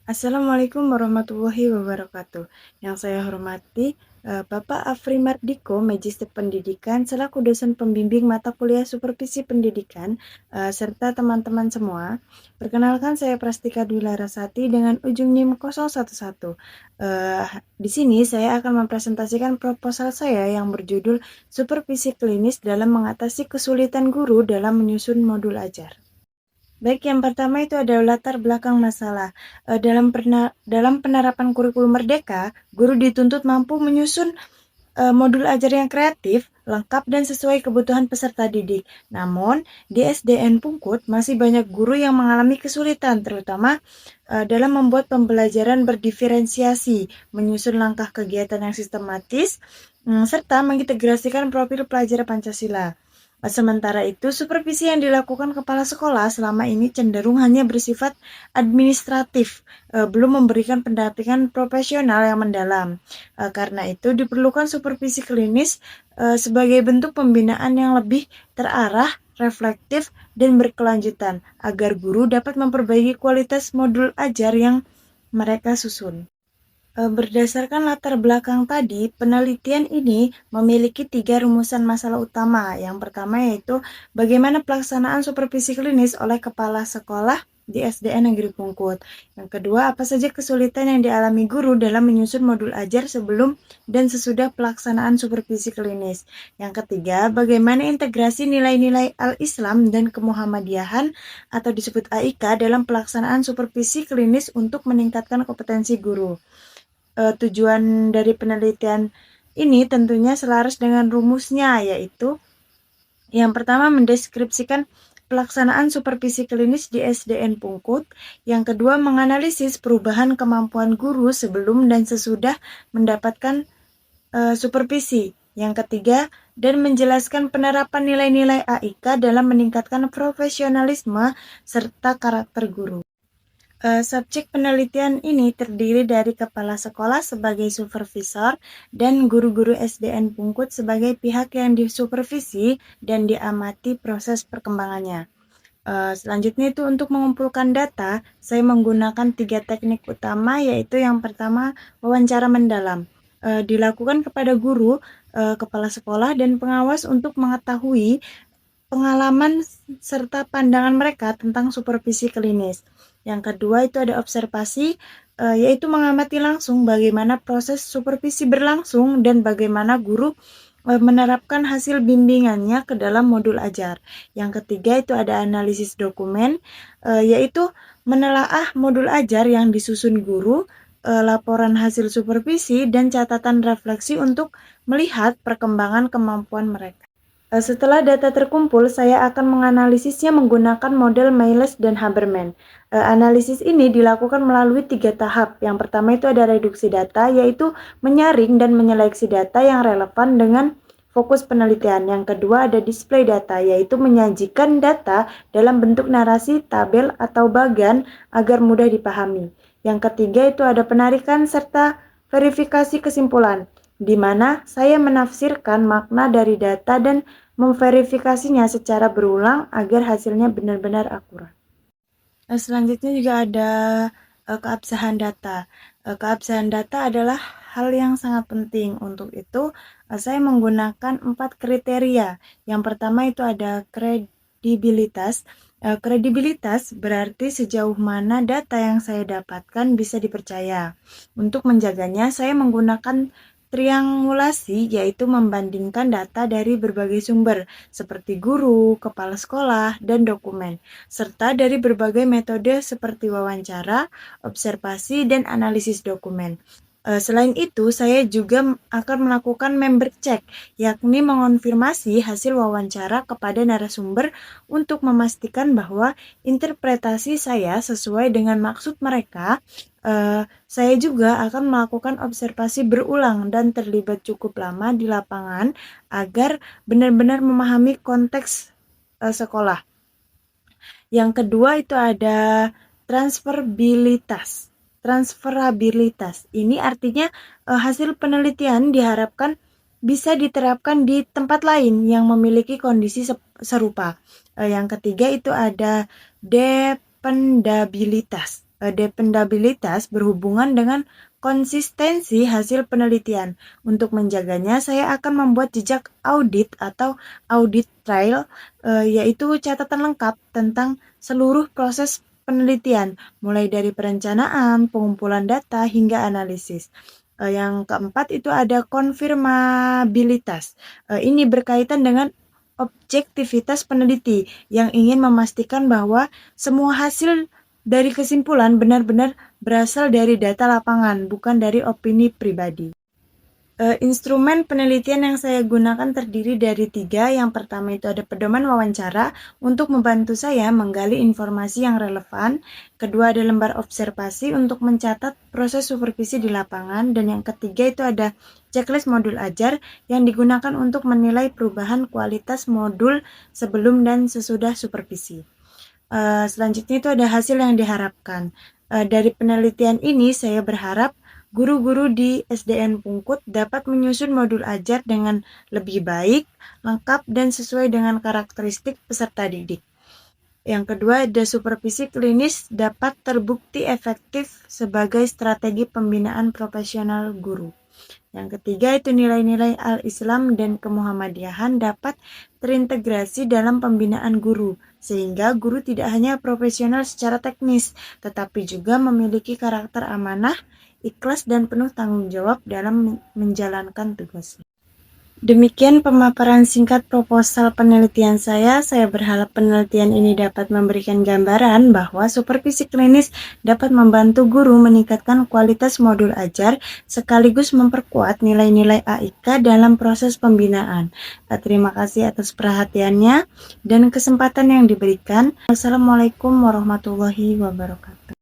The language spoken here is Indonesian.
Assalamualaikum warahmatullahi wabarakatuh. Yang saya hormati, Bapak Afri Mardiko, Magister Pendidikan, selaku dosen pembimbing mata kuliah Supervisi Pendidikan, serta teman-teman semua. Perkenalkan, saya Prastika Dwi Larasati dengan ujung NIM 011. Di sini saya akan mempresentasikan proposal saya yang berjudul Supervisi Klinis dalam mengatasi kesulitan guru dalam menyusun modul ajar. Baik, yang pertama itu adalah latar belakang masalah. Dalam penerapan kurikulum Merdeka, guru dituntut mampu menyusun modul ajar yang kreatif, lengkap, dan sesuai kebutuhan peserta didik. Namun, di SDN Pungkut masih banyak guru yang mengalami kesulitan, terutama dalam membuat pembelajaran berdiferensiasi, menyusun langkah kegiatan yang sistematis, serta mengintegrasikan profil pelajar Pancasila. Sementara itu, supervisi yang dilakukan kepala sekolah selama ini cenderung hanya bersifat administratif, belum memberikan pendampingan profesional yang mendalam. Karena itu, diperlukan supervisi klinis sebagai bentuk pembinaan yang lebih terarah, reflektif, dan berkelanjutan, agar guru dapat memperbaiki kualitas modul ajar yang mereka susun. Berdasarkan latar belakang tadi, penelitian ini memiliki 3 rumusan masalah utama. Yang pertama yaitu bagaimana pelaksanaan supervisi klinis oleh kepala sekolah di SDN Negeri Pungkut. Yang kedua, apa saja kesulitan yang dialami guru dalam menyusun modul ajar sebelum dan sesudah pelaksanaan supervisi klinis. Yang ketiga, bagaimana integrasi nilai-nilai Al-Islam dan Kemuhammadiyahan atau disebut AIK dalam pelaksanaan supervisi klinis untuk meningkatkan kompetensi guru. Tujuan dari penelitian ini tentunya selaras dengan rumusnya, yaitu yang pertama mendeskripsikan pelaksanaan supervisi klinis di SDN Pungkut, yang kedua menganalisis perubahan kemampuan guru sebelum dan sesudah mendapatkan supervisi, yang ketiga dan menjelaskan penerapan nilai-nilai AIK dalam meningkatkan profesionalisme serta karakter guru. Subjek penelitian ini terdiri dari kepala sekolah sebagai supervisor dan guru-guru SDN Pungkut sebagai pihak yang disupervisi dan diamati proses perkembangannya. Selanjutnya itu untuk mengumpulkan data, saya menggunakan 3 teknik utama, yaitu yang pertama wawancara mendalam. Dilakukan kepada guru, kepala sekolah, dan pengawas untuk mengetahui pengalaman serta pandangan mereka tentang supervisi klinis. Yang kedua itu ada observasi, yaitu mengamati langsung bagaimana proses supervisi berlangsung dan bagaimana guru menerapkan hasil bimbingannya ke dalam modul ajar. Yang ketiga itu ada analisis dokumen, yaitu menelaah modul ajar yang disusun guru, laporan hasil supervisi, dan catatan refleksi untuk melihat perkembangan kemampuan mereka. Setelah data terkumpul, saya akan menganalisisnya menggunakan model Miles dan Haberman. Analisis ini dilakukan melalui 3 tahap. Yang pertama itu ada reduksi data, yaitu menyaring dan menyeleksi data yang relevan dengan fokus penelitian. Yang kedua ada display data, yaitu menyajikan data dalam bentuk narasi, tabel, atau bagan agar mudah dipahami. Yang ketiga itu ada penarikan serta verifikasi kesimpulan, di mana saya menafsirkan makna dari data dan memverifikasinya secara berulang agar hasilnya benar-benar akurat. Selanjutnya juga ada keabsahan data. Keabsahan data adalah hal yang sangat penting. Untuk itu, saya menggunakan 4 kriteria. Yang pertama itu ada kredibilitas. Kredibilitas berarti sejauh mana data yang saya dapatkan bisa dipercaya. Untuk menjaganya, saya menggunakan triangulasi, yaitu membandingkan data dari berbagai sumber seperti guru, kepala sekolah, dan dokumen, serta dari berbagai metode seperti wawancara, observasi, dan analisis dokumen. Selain itu, saya juga akan melakukan member check, yakni mengonfirmasi hasil wawancara kepada narasumber untuk memastikan bahwa interpretasi saya sesuai dengan maksud mereka. Saya juga akan melakukan observasi berulang dan terlibat cukup lama di lapangan agar benar-benar memahami konteks sekolah. Yang kedua itu ada transferabilitas. Transferabilitas ini artinya hasil penelitian diharapkan bisa diterapkan di tempat lain yang memiliki kondisi serupa. Yang ketiga itu ada dependabilitas. dependabilitas berhubungan dengan konsistensi hasil penelitian. Untuk menjaganya, saya akan membuat jejak audit atau audit trail, yaitu catatan lengkap tentang seluruh proses penelitian, mulai dari perencanaan, pengumpulan data, hingga analisis. Yang keempat itu ada konfirmabilitas. Ini berkaitan dengan objektivitas peneliti yang ingin memastikan bahwa semua hasil dari kesimpulan benar-benar berasal dari data lapangan, bukan dari opini pribadi. Instrumen penelitian yang saya gunakan terdiri dari 3. Yang pertama itu ada pedoman wawancara untuk membantu saya menggali informasi yang relevan. Kedua ada lembar observasi untuk mencatat proses supervisi di lapangan. Dan yang ketiga itu ada checklist modul ajar yang digunakan untuk menilai perubahan kualitas modul sebelum dan sesudah supervisi. Selanjutnya itu ada hasil yang diharapkan. Dari penelitian ini saya berharap guru-guru di SDN Pungkut dapat menyusun modul ajar dengan lebih baik, lengkap, dan sesuai dengan karakteristik peserta didik. Yang kedua, ada supervisi klinis dapat terbukti efektif sebagai strategi pembinaan profesional guru. Yang ketiga, itu nilai-nilai al-Islam dan kemuhammadiyahan dapat terintegrasi dalam pembinaan guru, sehingga guru tidak hanya profesional secara teknis, tetapi juga memiliki karakter amanah, ikhlas, dan penuh tanggung jawab dalam menjalankan tugasnya. Demikian pemaparan singkat proposal penelitian saya. Saya berharap penelitian ini dapat memberikan gambaran bahwa supervisi klinis dapat membantu guru meningkatkan kualitas modul ajar sekaligus memperkuat nilai-nilai AIK dalam proses pembinaan. Terima kasih atas perhatiannya dan kesempatan yang diberikan. Wassalamualaikum warahmatullahi wabarakatuh.